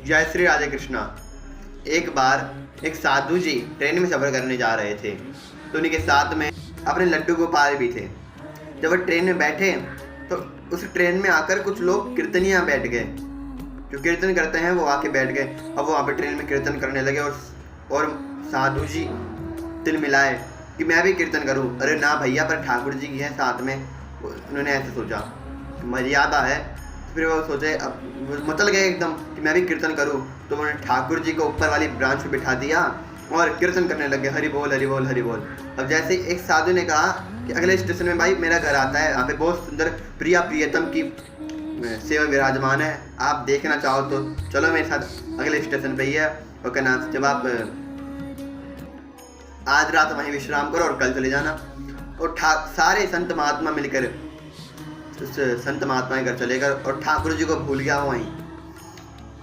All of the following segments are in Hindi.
जय श्री राधे कृष्णा। एक बार एक साधु जी ट्रेन में सफ़र करने जा रहे थे, तो उन्हीं के साथ में अपने लड्डू गोपाल भी थे। जब वो ट्रेन में बैठे तो उस ट्रेन में आकर कुछ लोग कीर्तनियाँ बैठ गए, जो कीर्तन करते हैं वो आके बैठ गए। अब वो वहाँ पे ट्रेन में कीर्तन करने लगे और साधु जी दिल मिलाए कि मैं भी कीर्तन करूं। अरे ना भैया, पर ठाकुर जी की है साथ में। उन्होंने ऐसे सोचा, मर्यादा है। फिर वो सोचे, अब वो मचल गए एकदम कि मैं भी कीर्तन करूं। तो उन्होंने ठाकुर जी को ऊपर वाली ब्रांच पे बिठा दिया और कीर्तन करने लगे, हरि बोल हरि बोल हरि बोल। अब जैसे एक साधु ने कहा कि अगले स्टेशन में भाई मेरा घर आता है, यहाँ पे बहुत सुंदर प्रिया प्रियतम की सेवा विराजमान है, आप देखना चाहो तो चलो मेरे साथ, अगले स्टेशन पे ही है। और क्या नाम, जब आप आज रात वहीं विश्राम करो और कल चले जाना। और सारे संत महात्मा मिलकर उस संत महात्मा के घर चले गए और ठाकुर जी को भूल गया वहीं।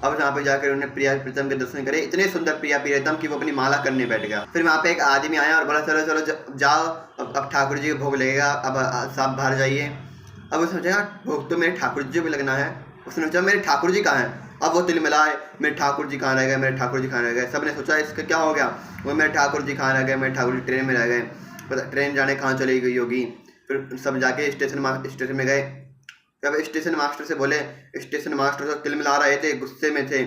अब वहाँ पे जाकर उन्होंने प्रिया प्रीतम के दर्शन करे, इतने सुंदर प्रिया प्रीतम की वो अपनी माला करने बैठ गया। फिर वहाँ पे एक आदमी आया और बोला चलो चलो जाओ, अब ठाकुर जी को भोग लगेगा, अब सब बाहर जाइए। अब उसने सोचा भोग तो मेरे ठाकुर जी भी लगना है। उसने सोचा मेरे ठाकुर जी कहाँ हैं। अब वो तिल मिलाए, मेरे ठाकुर जी कहाँ रह गए, मेरे ठाकुर जी कहाँ रह गए। सब ने सोचा इसका क्या हो गया, वो मेरे ठाकुर जी कहाँ रह गए, मेरे ठाकुर जी ट्रेन में रह गए, ट्रेन जाने कहाँ चली गई होगी। फिर सब जाके स्टेशन में गए। जब स्टेशन मास्टर से बोले, स्टेशन मास्टर तो तिल मिला रहे थे, गुस्से में थे।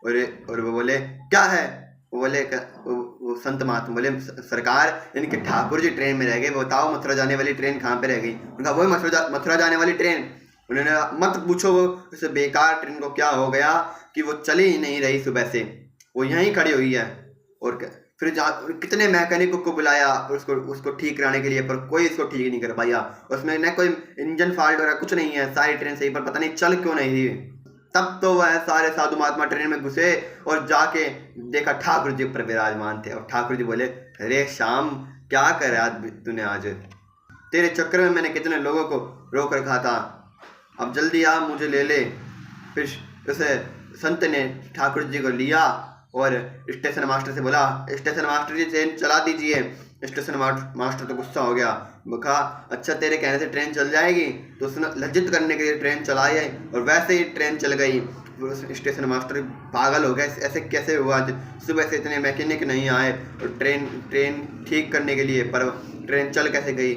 और वो बोले क्या है, वो बोले वो संत महात्मा बोले सरकार इनके ठाकुर जी ट्रेन में रह गए, बताओ मथुरा जाने वाली ट्रेन कहाँ पे रह गई। उनका वही मथुरा जाने वाली ट्रेन। उन्होंने मत पूछो वो उस बेकार ट्रेन को क्या हो गया कि वो चली ही नहीं रही, सुबह से वो यहीं खड़ी हुई है। और फिर कितने मैकेनिक को बुलाया उसको ठीक कराने के लिए, पर कोई इसको ठीक नहीं कर पाया। उसमें न कोई इंजन फॉल्ट वगैरह कुछ नहीं है, सारी ट्रेन सही, पर पता नहीं चल क्यों नहीं रही। तब तो वह सारे साधु महात्मा ट्रेन में घुसे और जाके देखा ठाकुर जी पर विराजमान थे। और ठाकुर जी बोले, अरे श्याम क्या करा तूने आज, तेरे चक्कर में मैंने कितने लोगों को रोक रखा था, अब जल्दी आ मुझे ले ले। फिर उसे संत ने ठाकुर जी को लिया और स्टेशन मास्टर से बोला, स्टेशन मास्टर जी ट्रेन चला दीजिए। स्टेशन मास्टर तो गुस्सा हो गया, वो कहा अच्छा तेरे कहने से ट्रेन चल जाएगी। तो उसने लज्जित करने के लिए ट्रेन चलाई और वैसे ही ट्रेन चल गई। स्टेशन मास्टर पागल हो गए, ऐसे कैसे हुआ, सुबह से इतने मैकेनिक नहीं आए और ट्रेन ठीक करने के लिए, पर ट्रेन चल कैसे गई।